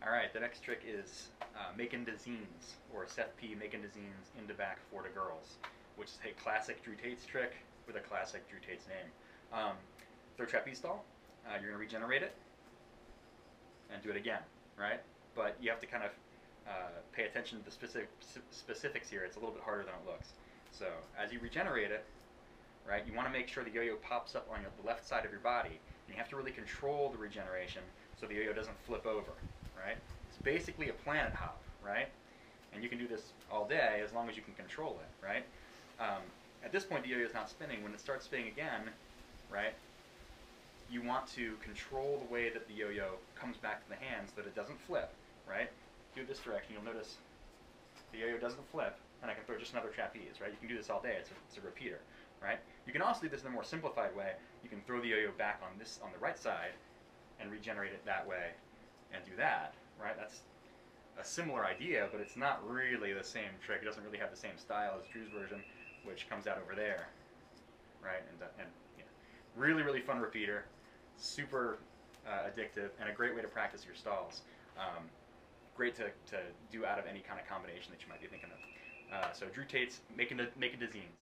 All right, the next trick is Makin Da Zines, or Seth P. Makin Da Zines into back for the girls, which is a classic Drew Tetz trick with a classic Drew Tetz name. Throw trapeze stall, you're going to regenerate it and do it again, right? But you have to kind of pay attention to the specifics here. It's a little bit harder than it looks. So as you regenerate it, right, you want to make sure the yo-yo pops up on the left side of your body. And you have to really control the regeneration so the yo-yo doesn't flip over, right? It's basically a planet hop, right? And you can do this all day as long as you can control it, right? At this point, the yo-yo is not spinning. When it starts spinning again, right, you want to control the way that the yo-yo comes back to the hand so that it doesn't flip, right? Do this direction, you'll notice the yo-yo doesn't flip, and I can throw just another trapeze, right? You can do this all day. It's a repeater, right? You can also do this in a more simplified way. You can throw the yo-yo back on the right side and regenerate it that way and do that, right? That's a similar idea, but it's not really the same trick. It doesn't really have the same style as Drew's version, which comes out over there, right? And yeah. Really, really fun repeater, super addictive, and a great way to practice your stalls. Great to do out of any kind of combination that you might be thinking of. So Drew Tetz, Makin Da Zines.